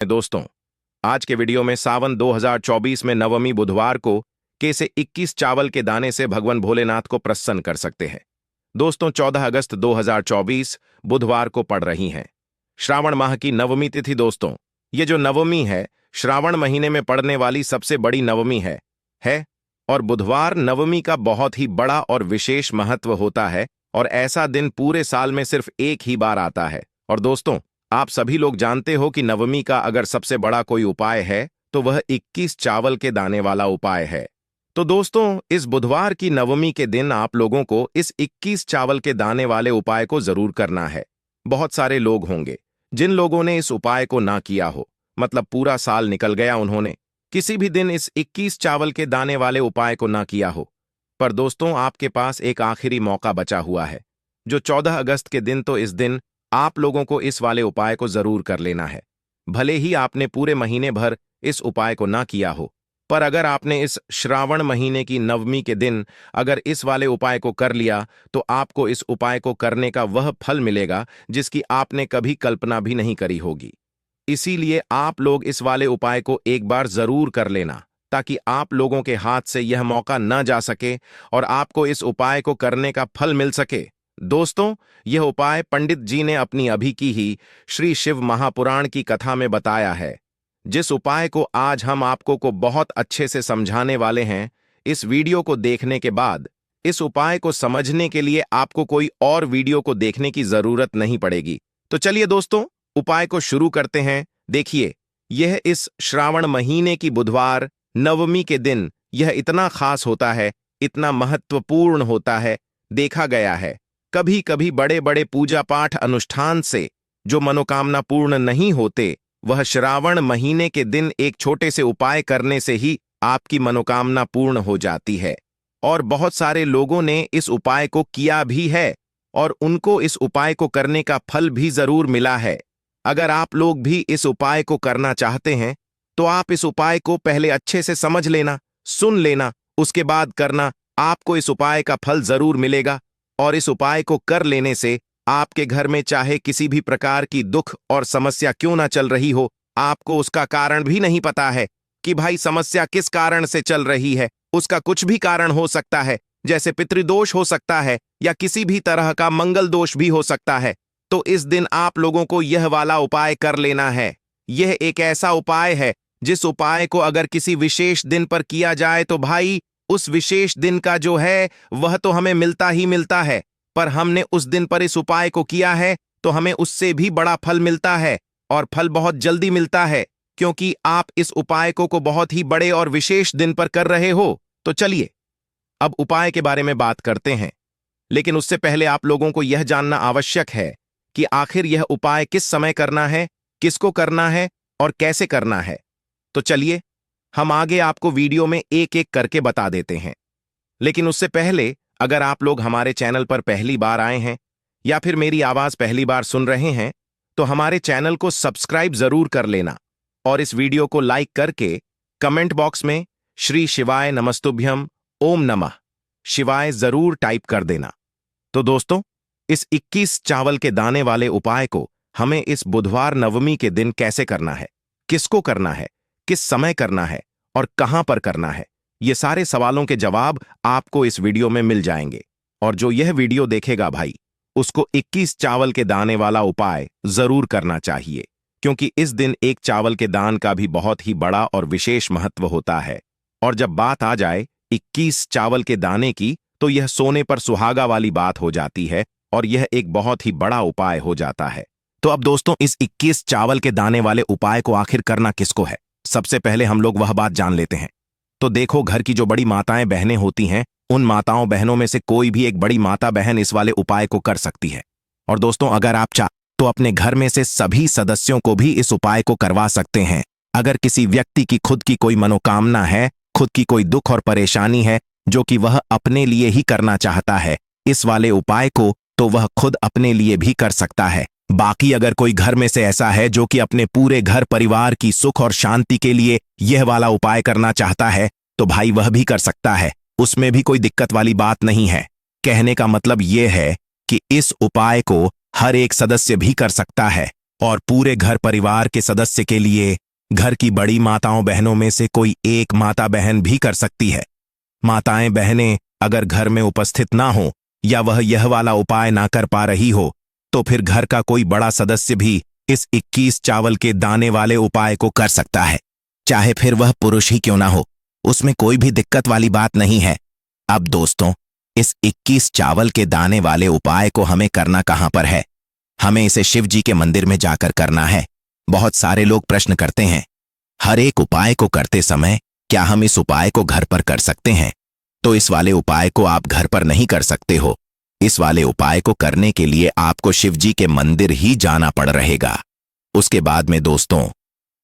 दोस्तों, आज के वीडियो में सावन 2024 में नवमी बुधवार को कैसे 21 चावल के दाने से भगवान भोलेनाथ को प्रसन्न कर सकते हैं। दोस्तों, 14 अगस्त 2024 बुधवार को पड़ रही हैं श्रावण माह की नवमी तिथि। दोस्तों, ये जो नवमी है श्रावण महीने में पड़ने वाली सबसे बड़ी नवमी है और बुधवार नवमी का बहुत ही बड़ा और विशेष महत्व होता है और ऐसा दिन पूरे साल में सिर्फ एक ही बार आता है। और दोस्तों, आप सभी लोग जानते हो कि नवमी का अगर सबसे बड़ा कोई उपाय है तो वह 21 चावल के दाने वाला उपाय है। तो दोस्तों, इस बुधवार की नवमी के दिन आप लोगों को इस 21 चावल के दाने वाले उपाय को जरूर करना है। बहुत सारे लोग होंगे जिन लोगों ने इस उपाय को ना किया हो, मतलब पूरा साल निकल गया, उन्होंने किसी भी दिन इस 21 चावल के दाने वाले उपाय को ना किया हो। पर दोस्तों, आपके पास एक आखिरी मौका बचा हुआ है जो 14 अगस्त के दिन। तो इस दिन आप लोगों को इस वाले उपाय को जरूर कर लेना है। भले ही आपने पूरे महीने भर इस उपाय को ना किया हो, पर अगर आपने इस श्रावण महीने की नवमी के दिन अगर इस वाले उपाय को कर लिया तो आपको इस उपाय को करने का वह फल मिलेगा जिसकी आपने कभी कल्पना भी नहीं करी होगी। इसीलिए आप लोग इस वाले उपाय को एक बार जरूर कर लेना ताकि आप लोगों के हाथ से यह मौका न जा सके और आपको इस उपाय को करने का फल मिल सके। दोस्तों, यह उपाय पंडित जी ने अपनी अभी की ही श्री शिव महापुराण की कथा में बताया है, जिस उपाय को आज हम आपको को बहुत अच्छे से समझाने वाले हैं। इस वीडियो को देखने के बाद इस उपाय को समझने के लिए आपको कोई और वीडियो को देखने की जरूरत नहीं पड़ेगी। तो चलिए दोस्तों, उपाय को शुरू करते हैं। देखिए, यह इस श्रावण महीने की बुधवार नवमी के दिन यह इतना खास होता है, इतना महत्वपूर्ण होता है। देखा गया है कभी कभी बड़े बड़े पूजा पाठ अनुष्ठान से जो मनोकामना पूर्ण नहीं होते, वह श्रावण महीने के दिन एक छोटे से उपाय करने से ही आपकी मनोकामना पूर्ण हो जाती है। और बहुत सारे लोगों ने इस उपाय को किया भी है और उनको इस उपाय को करने का फल भी जरूर मिला है। अगर आप लोग भी इस उपाय को करना चाहते हैं तो आप इस उपाय को पहले अच्छे से समझ लेना, सुन लेना, उसके बाद करना। आपको इस उपाय का फल जरूर मिलेगा और इस उपाय को कर लेने से आपके घर में चाहे किसी भी प्रकार की दुख और समस्या क्यों ना चल रही हो, आपको उसका कारण भी नहीं पता है कि भाई समस्या किस कारण से चल रही है। उसका कुछ भी कारण हो सकता है, जैसे पितृदोष हो सकता है या किसी भी तरह का मंगल दोष भी हो सकता है। तो इस दिन आप लोगों को यह वाला उपाय कर लेना है। यह एक ऐसा उपाय है जिस उपाय को अगर किसी विशेष दिन पर किया जाए तो भाई उस विशेष दिन का जो है वह तो हमें मिलता ही मिलता है, पर हमने उस दिन पर इस उपाय को किया है तो हमें उससे भी बड़ा फल मिलता है और फल बहुत जल्दी मिलता है, क्योंकि आप इस उपाय को बहुत ही बड़े और विशेष दिन पर कर रहे हो। तो चलिए अब उपाय के बारे में बात करते हैं, लेकिन उससे पहले आप लोगों को यह जानना आवश्यक है कि आखिर यह उपाय किस समय करना है, किसको करना है और कैसे करना है। तो चलिए हम आगे आपको वीडियो में एक एक करके बता देते हैं। लेकिन उससे पहले अगर आप लोग हमारे चैनल पर पहली बार आए हैं या फिर मेरी आवाज पहली बार सुन रहे हैं तो हमारे चैनल को सब्सक्राइब जरूर कर लेना और इस वीडियो को लाइक करके कमेंट बॉक्स में श्री शिवाय नमस्तुभ्यम ओम नमः शिवाय जरूर टाइप कर देना। तो दोस्तों, इस 21 चावल के दाने वाले उपाय को हमें इस बुधवार नवमी के दिन कैसे करना है, किसको करना है, किस समय करना है और कहां पर करना है, ये सारे सवालों के जवाब आपको इस वीडियो में मिल जाएंगे। और जो यह वीडियो देखेगा भाई, उसको 21 चावल के दाने वाला उपाय जरूर करना चाहिए, क्योंकि इस दिन एक चावल के दान का भी बहुत ही बड़ा और विशेष महत्व होता है। और जब बात आ जाए 21 चावल के दाने की तो यह सोने पर सुहागा वाली बात हो जाती है और यह एक बहुत ही बड़ा उपाय हो जाता है। तो अब दोस्तों, इस 21 चावल के दाने वाले उपाय को आखिर करना किसको है, सबसे पहले हम लोग वह बात जान लेते हैं। तो देखो, घर की जो बड़ी माताएं बहनें होती हैं, उन माताओं बहनों में से कोई भी एक बड़ी माता बहन इस वाले उपाय को कर सकती है। और दोस्तों, अगर आप चाह तो अपने घर में से सभी सदस्यों को भी इस उपाय को करवा सकते हैं। अगर किसी व्यक्ति की खुद की कोई मनोकामना है, खुद की कोई दुख और परेशानी है जो कि वह अपने लिए ही करना चाहता है इस वाले उपाय को, तो वह खुद अपने लिए भी कर सकता है। बाकी अगर कोई घर में से ऐसा है जो कि अपने पूरे घर परिवार की सुख और शांति के लिए यह वाला उपाय करना चाहता है तो भाई वह भी कर सकता है, उसमें भी कोई दिक्कत वाली बात नहीं है। कहने का मतलब यह है कि इस उपाय को हर एक सदस्य भी कर सकता है। और पूरे घर परिवार के सदस्य के लिए घर की बड़ी माताओं बहनों में से कोई एक माता बहन भी कर सकती है। माताएं बहनें अगर घर में उपस्थित ना हो या वह यह वाला उपाय ना कर पा रही हो तो फिर घर का कोई बड़ा सदस्य भी इस 21 चावल के दाने वाले उपाय को कर सकता है, चाहे फिर वह पुरुष ही क्यों ना हो। उसमें कोई भी दिक्कत वाली बात नहीं है। अब दोस्तों, इस 21 चावल के दाने वाले उपाय को हमें करना कहां पर है? हमें इसे शिव जी के मंदिर में जाकर करना है। बहुत सारे लोग प्रश्न करते हैं, हर एक उपाय को करते समय क्या हम इस उपाय को घर पर कर सकते हैं? तो इस वाले उपाय को आप घर पर नहीं कर सकते हो। इस वाले उपाय को करने के लिए आपको शिव जी के मंदिर ही जाना पड़ रहेगा। उसके बाद में दोस्तों,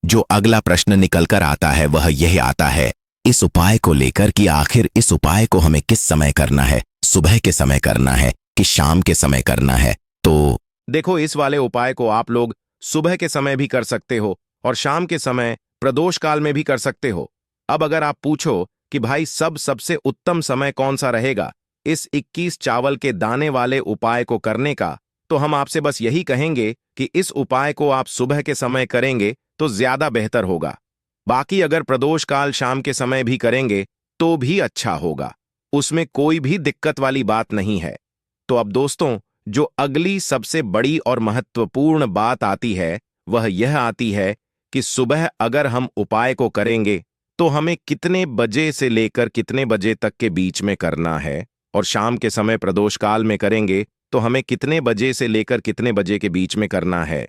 जो अगला प्रश्न निकलकर आता है वह यह आता है इस उपाय को लेकर कि आखिर इस उपाय को हमें किस समय करना है, सुबह के समय करना है कि शाम के समय करना है? तो देखो, इस वाले उपाय को आप लोग सुबह के समय भी कर सकते हो और शाम के समय प्रदोष काल में भी कर सकते हो। अब अगर आप पूछो कि भाई सबसे उत्तम समय कौन सा रहेगा इस 21 चावल के दाने वाले उपाय को करने का, तो हम आपसे बस यही कहेंगे कि इस उपाय को आप सुबह के समय करेंगे तो ज्यादा बेहतर होगा। बाकी अगर प्रदोष काल शाम के समय भी करेंगे तो भी अच्छा होगा, उसमें कोई भी दिक्कत वाली बात नहीं है। तो अब दोस्तों, जो अगली सबसे बड़ी और महत्वपूर्ण बात आती है वह यह आती है कि सुबह अगर हम उपाय को करेंगे तो हमें कितने बजे से लेकर कितने बजे तक के बीच में करना है, और शाम के समय प्रदोष काल में करेंगे तो हमें कितने बजे से लेकर कितने बजे के बीच में करना है।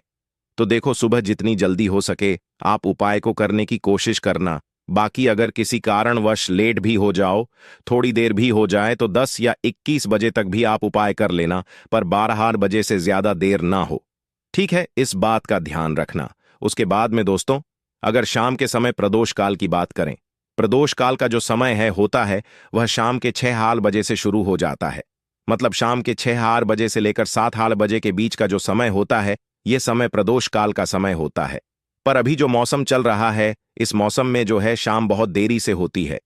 तो देखो, सुबह जितनी जल्दी हो सके आप उपाय को करने की कोशिश करना। बाकी अगर किसी कारणवश लेट भी हो जाओ, थोड़ी देर भी हो जाए, तो 10 या 21 बजे तक भी आप उपाय कर लेना, पर 12 बजे से ज्यादा देर ना हो। ठीक है, इस बात का ध्यान रखना। उसके बाद में दोस्तों, अगर शाम के समय प्रदोष काल की बात करें, प्रदोष काल का जो समय होता है वह शाम के 6 बजे से शुरू हो जाता है। मतलब शाम के 6 बजे से लेकर 7 बजे के बीच का जो समय होता है, यह समय प्रदोष काल का समय होता है। पर अभी जो मौसम चल रहा है, इस मौसम में जो है शाम बहुत देरी से होती है,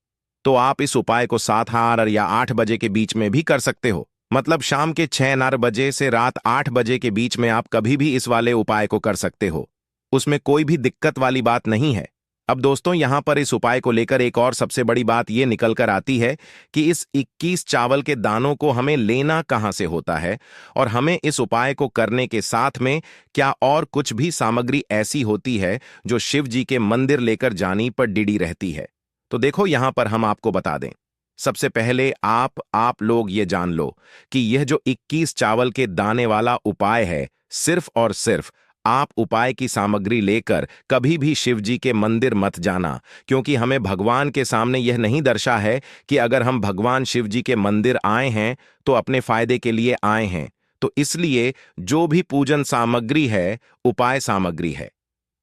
तो आप इस उपाय को 7 या 8 बजे के बीच में भी कर सकते हो। मतलब शाम के 6 बजे से रात 8 बजे के बीच में आप कभी भी इस वाले उपाय को कर सकते हो, उसमें कोई भी दिक्कत वाली बात नहीं है। अब दोस्तों, यहां पर इस उपाय को लेकर एक और सबसे बड़ी बात यह निकल कर आती है कि इस 21 चावल के दानों को हमें लेना कहां से होता है, और हमें इस उपाय को करने के साथ में क्या और कुछ भी सामग्री ऐसी होती है जो शिव जी के मंदिर लेकर जानी पर डिडी रहती है। तो देखो, यहां पर हम आपको बता दें। सबसे पहले आप लोग ये जान लो कि यह जो 21 चावल के दाने वाला उपाय है, सिर्फ और सिर्फ आप उपाय की सामग्री लेकर कभी भी शिव जी के मंदिर मत जाना, क्योंकि हमें भगवान के सामने यह नहीं दर्शा है कि अगर हम भगवान शिव जी के मंदिर आए हैं तो अपने फायदे के लिए आए हैं। तो इसलिए जो भी पूजन सामग्री है, उपाय सामग्री है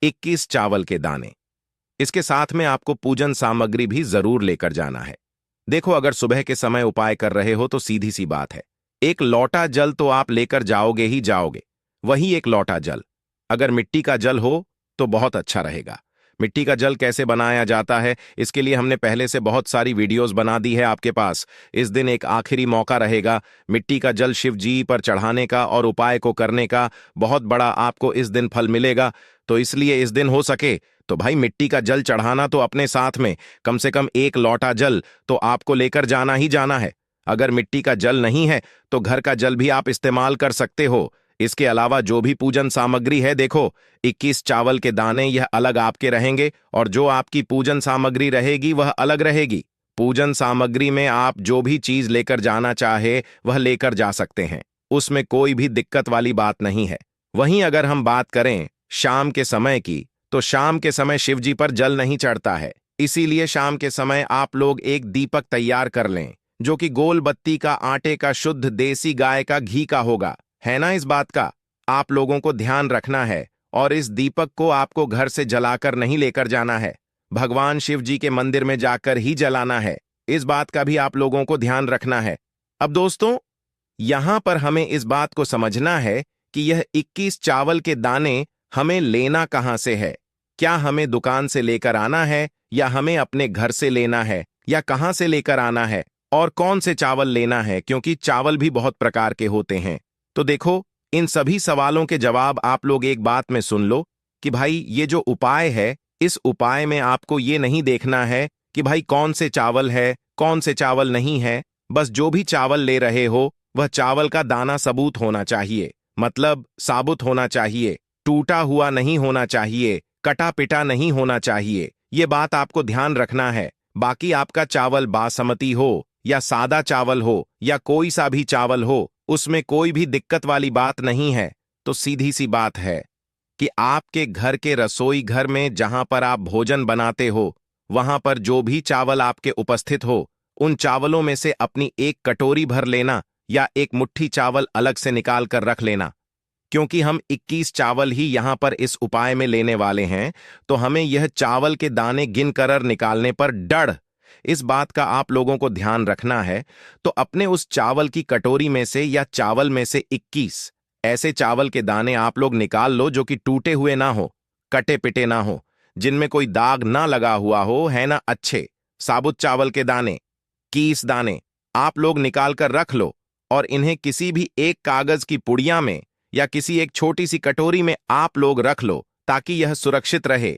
21 चावल के दाने, इसके साथ में आपको पूजन सामग्री भी जरूर लेकर जाना है। देखो, अगर सुबह के समय उपाय कर रहे हो तो सीधी सी बात है, एक लोटा जल तो आप लेकर जाओगे ही जाओगे। वही एक लोटा जल, अगर मिट्टी का जल हो तो बहुत अच्छा रहेगा। मिट्टी का जल कैसे बनाया जाता है, इसके लिए हमने पहले से बहुत सारी वीडियोस बना दी है आपके पास। इस दिन एक आखिरी मौका रहेगा मिट्टी का जल शिव जी पर चढ़ाने का और उपाय को करने का। बहुत बड़ा आपको इस दिन फल मिलेगा। तो इसलिए इस दिन हो सके तो भाई मिट्टी का जल चढ़ाना तो अपने साथ में कम से कम एक लोटा जल तो आपको लेकर जाना ही जाना है। अगर मिट्टी का जल नहीं है तो घर का जल भी आप इस्तेमाल कर सकते हो। इसके अलावा जो भी पूजन सामग्री है, देखो 21 चावल के दाने यह अलग आपके रहेंगे और जो आपकी पूजन सामग्री रहेगी वह अलग रहेगी। पूजन सामग्री में आप जो भी चीज लेकर जाना चाहे वह लेकर जा सकते हैं, उसमें कोई भी दिक्कत वाली बात नहीं है। वहीं अगर हम बात करें शाम के समय की, तो शाम के समय शिव जी पर जल नहीं चढ़ता है, इसीलिए शाम के समय आप लोग एक दीपक तैयार कर लें जो कि गोल बत्ती का, आटे का, शुद्ध देसी गाय का घी का होगा। है ना, इस बात का आप लोगों को ध्यान रखना है। और इस दीपक को आपको घर से जलाकर नहीं लेकर जाना है, भगवान शिव जी के मंदिर में जाकर ही जलाना है। इस बात का भी आप लोगों को ध्यान रखना है। अब दोस्तों, यहां पर हमें इस बात को समझना है कि यह 21 चावल के दाने हमें लेना कहां से है। क्या हमें दुकान से लेकर आना है, या हमें अपने घर से लेना है, या कहां से लेकर आना है, और कौन से चावल लेना है, क्योंकि चावल भी बहुत प्रकार के होते हैं। तो देखो, इन सभी सवालों के जवाब आप लोग एक बात में सुन लो कि भाई ये जो उपाय है, इस उपाय में आपको ये नहीं देखना है कि भाई कौन से चावल है, कौन से चावल नहीं है। बस जो भी चावल ले रहे हो वह चावल का दाना सबूत होना चाहिए, मतलब साबुत होना चाहिए, टूटा हुआ नहीं होना चाहिए, कटा पिटा नहीं होना चाहिए। ये बात आपको ध्यान रखना है। बाकी आपका चावल बासमती हो या सादा चावल हो या कोई सा भी चावल हो, उसमें कोई भी दिक्कत वाली बात नहीं है। तो सीधी सी बात है कि आपके घर के रसोई घर में जहां पर आप भोजन बनाते हो, वहां पर जो भी चावल आपके उपस्थित हो, उन चावलों में से अपनी एक कटोरी भर लेना या एक मुट्ठी चावल अलग से निकाल कर रख लेना। क्योंकि हम 21 चावल ही यहां पर इस उपाय में लेने वाले हैं, तो हमें यह चावल के दाने गिनकर निकालने पर डढ़ इस बात का आप लोगों को ध्यान रखना है। तो अपने उस चावल की कटोरी में से या चावल में से 21 ऐसे चावल के दाने आप लोग निकाल लो जो कि टूटे हुए ना हो, कटे पिटे ना हो, जिनमें कोई दाग ना लगा हुआ हो, है ना। अच्छे साबुत चावल के दाने, कीस दाने आप लोग निकाल कर रख लो और इन्हें किसी भी एक कागज की पुड़िया में या किसी एक छोटी सी कटोरी में आप लोग रख लो ताकि यह सुरक्षित रहे।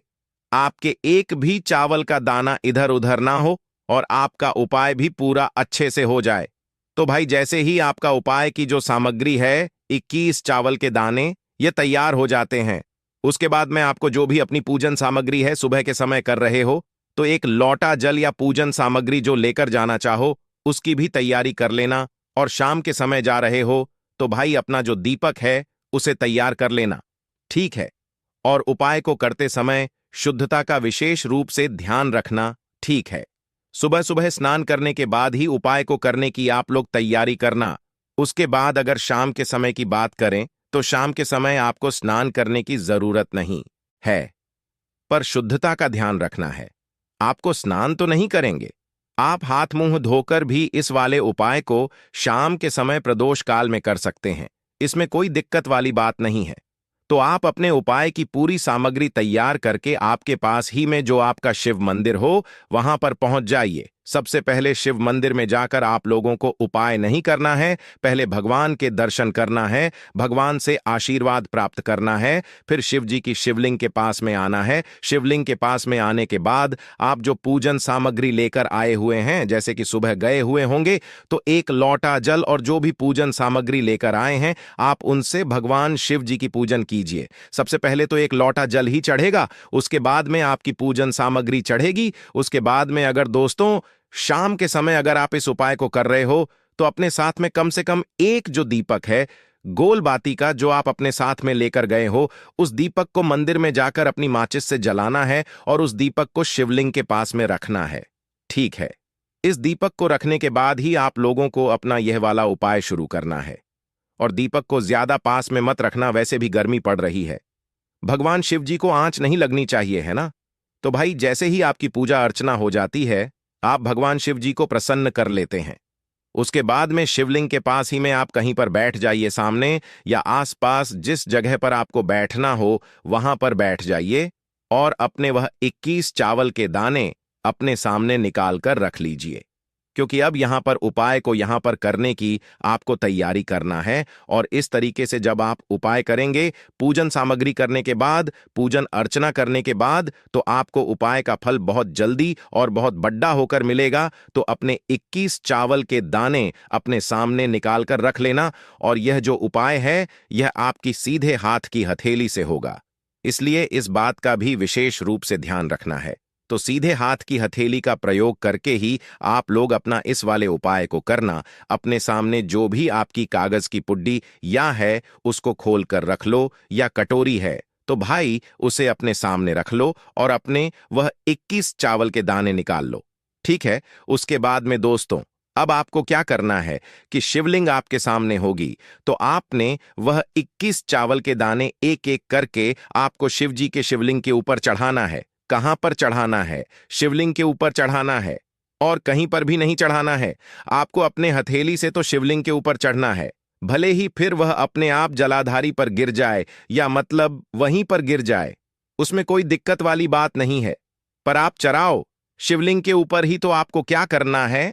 आपके एक भी चावल का दाना इधर उधर ना हो और आपका उपाय भी पूरा अच्छे से हो जाए। तो भाई जैसे ही आपका उपाय की जो सामग्री है, 21 चावल के दाने, ये तैयार हो जाते हैं, उसके बाद में आपको जो भी अपनी पूजन सामग्री है, सुबह के समय कर रहे हो तो एक लौटा जल या पूजन सामग्री जो लेकर जाना चाहो उसकी भी तैयारी कर लेना। और शाम के समय जा रहे हो तो भाई अपना जो दीपक है उसे तैयार कर लेना, ठीक है। और उपाय को करते समय शुद्धता का विशेष रूप से ध्यान रखना, ठीक है। सुबह सुबह स्नान करने के बाद ही उपाय को करने की आप लोग तैयारी करना। उसके बाद अगर शाम के समय की बात करें तो शाम के समय आपको स्नान करने की जरूरत नहीं है, पर शुद्धता का ध्यान रखना है। आपको स्नान तो नहीं करेंगे, आप हाथ मुंह धोकर भी इस वाले उपाय को शाम के समय प्रदोष काल में कर सकते हैं, इसमें कोई दिक्कत वाली बात नहीं है। तो आप अपने उपाय की पूरी सामग्री तैयार करके आपके पास ही में जो आपका शिव मंदिर हो वहां पर पहुंच जाइए। सबसे पहले शिव मंदिर में जाकर आप लोगों को उपाय नहीं करना है, पहले भगवान के दर्शन करना है, भगवान से आशीर्वाद प्राप्त करना है, फिर शिव जी की शिवलिंग के पास में आना है। शिवलिंग के पास में आने के बाद आप जो पूजन सामग्री लेकर आए हुए हैं, जैसे कि सुबह गए हुए होंगे, तो एक लौटा जल और जो भी पूजन सामग्री लेकर आए हैं आप उनसे भगवान शिव जी की पूजन कीजिए। सबसे पहले तो एक लौटा जल ही चढ़ेगा, उसके बाद में आपकी पूजन सामग्री चढ़ेगी। उसके बाद में अगर दोस्तों शाम के समय अगर आप इस उपाय को कर रहे हो तो अपने साथ में कम से कम एक जो दीपक है गोल बाती का जो आप अपने साथ में लेकर गए हो, उस दीपक को मंदिर में जाकर अपनी माचिस से जलाना है और उस दीपक को शिवलिंग के पास में रखना है, ठीक है। इस दीपक को रखने के बाद ही आप लोगों को अपना यह वाला उपाय शुरू करना है। और दीपक को ज्यादा पास में मत रखना, वैसे भी गर्मी पड़ रही है, भगवान शिव जी को आंच नहीं लगनी चाहिए, है ना। तो भाई जैसे ही आपकी पूजा अर्चना हो जाती है आप भगवान शिव जी को प्रसन्न कर लेते हैं। उसके बाद में शिवलिंग के पास ही में आप कहीं पर बैठ जाइए, सामने या आसपास जिस जगह पर आपको बैठना हो वहां पर बैठ जाइए और अपने वह 21 चावल के दाने अपने सामने निकाल कर रख लीजिए। क्योंकि अब यहां पर उपाय को यहां पर करने की आपको तैयारी करना है। और इस तरीके से जब आप उपाय करेंगे, पूजन सामग्री करने के बाद, पूजन अर्चना करने के बाद, तो आपको उपाय का फल बहुत जल्दी और बहुत बड़ा होकर मिलेगा। तो अपने 21 चावल के दाने अपने सामने निकाल कर रख लेना। और यह जो उपाय है यह आपकी सीधे हाथ की हथेली से होगा, इसलिए इस बात का भी विशेष रूप से ध्यान रखना है। तो सीधे हाथ की हथेली का प्रयोग करके ही आप लोग अपना इस वाले उपाय को करना। अपने सामने जो भी आपकी कागज की पुड्डी या है उसको खोल कर रख लो, या कटोरी है तो भाई उसे अपने सामने रख लो और अपने वह 21 चावल के दाने निकाल लो, ठीक है। उसके बाद में दोस्तों अब आपको क्या करना है कि शिवलिंग आपके सामने होगी, तो आपने वह 21 चावल के दाने एक एक करके आपको शिव जी के शिवलिंग के ऊपर चढ़ाना है। कहां पर चढ़ाना है? शिवलिंग के ऊपर चढ़ाना है और कहीं पर भी नहीं चढ़ाना है। आपको अपने हथेली से तो शिवलिंग के ऊपर चढ़ना है, भले ही फिर वह अपने आप जलाधारी पर गिर जाए या मतलब वहीं पर गिर जाए, उसमें कोई दिक्कत वाली बात नहीं है। पर आप चढ़ाओ शिवलिंग के ऊपर ही। तो आपको क्या करना है,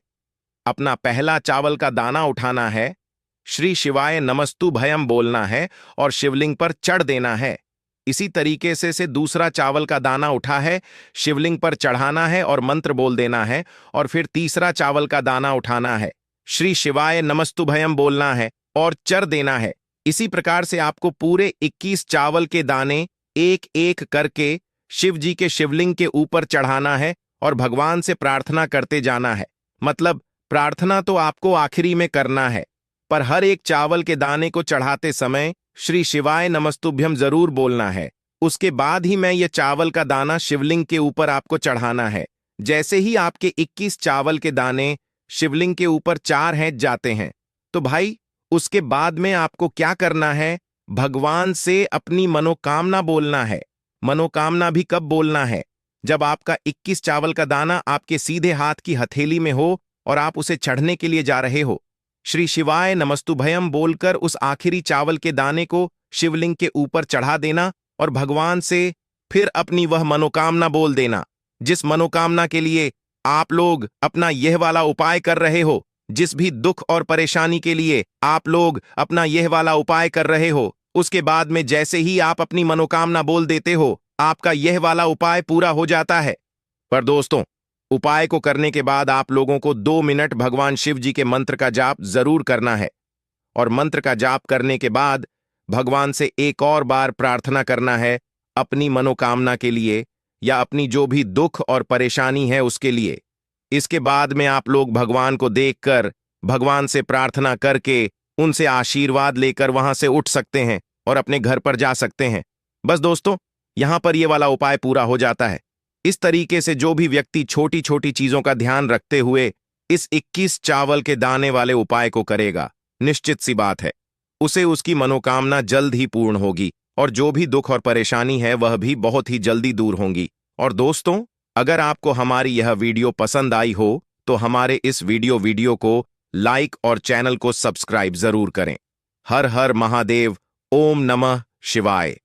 अपना पहला चावल का दाना उठाना है श्री शिवाय नमस्तु भयम बोलना है और शिवलिंग पर चढ़ देना है। इसी तरीके से दूसरा चावल का दाना उठा है, शिवलिंग पर चढ़ाना है और मंत्र बोल देना है, और फिर तीसरा चावल का दाना उठाना है, श्री शिवाय नमस्तु भयम बोलना है और चर देना है। इसी प्रकार से आपको पूरे 21 चावल के दाने एक एक करके शिव जी के शिवलिंग के ऊपर चढ़ाना है और भगवान से प्रार्थना करते जाना है। मतलब प्रार्थना तो आपको आखिरी में करना है, पर हर एक चावल के दाने को चढ़ाते समय श्री शिवाय नमस्तुभ्यम जरूर बोलना है। उसके बाद ही मैं ये चावल का दाना शिवलिंग के ऊपर आपको चढ़ाना है। जैसे ही आपके 21 चावल के दाने शिवलिंग के ऊपर 4 हैं जाते हैं, तो भाई उसके बाद में आपको क्या करना है, भगवान से अपनी मनोकामना बोलना है। मनोकामना भी कब बोलना है, जब आपका 21 चावल का दाना आपके सीधे हाथ की हथेली में हो और आप उसे चढ़ने के लिए जा रहे हो। श्री शिवाय नमस्तुभयम बोलकर उस आखिरी चावल के दाने को शिवलिंग के ऊपर चढ़ा देना और भगवान से फिर अपनी वह मनोकामना बोल देना, जिस मनोकामना के लिए आप लोग अपना यह वाला उपाय कर रहे हो। जिस भी दुख और परेशानी के लिए आप लोग अपना यह वाला उपाय कर रहे हो, उसके बाद में जैसे ही आप अपनी मनोकामना बोल देते हो, आपका यह वाला उपाय पूरा हो जाता है। पर दोस्तों, उपाय को करने के बाद आप लोगों को 2 मिनट भगवान शिव जी के मंत्र का जाप जरूर करना है, और मंत्र का जाप करने के बाद भगवान से एक और बार प्रार्थना करना है अपनी मनोकामना के लिए या अपनी जो भी दुख और परेशानी है उसके लिए। इसके बाद में आप लोग भगवान को देखकर, भगवान से प्रार्थना करके, उनसे आशीर्वाद लेकर वहां से उठ सकते हैं और अपने घर पर जा सकते हैं। बस दोस्तों, यहां पर यह वाला उपाय पूरा हो जाता है। इस तरीके से जो भी व्यक्ति छोटी छोटी चीजों का ध्यान रखते हुए इस 21 चावल के दाने वाले उपाय को करेगा, निश्चित सी बात है उसे उसकी मनोकामना जल्द ही पूर्ण होगी और जो भी दुख और परेशानी है वह भी बहुत ही जल्दी दूर होंगी। और दोस्तों, अगर आपको हमारी यह वीडियो पसंद आई हो तो हमारे इस वीडियो को लाइक और चैनल को सब्सक्राइब जरूर करें। हर हर महादेव। ओम नमः शिवाय।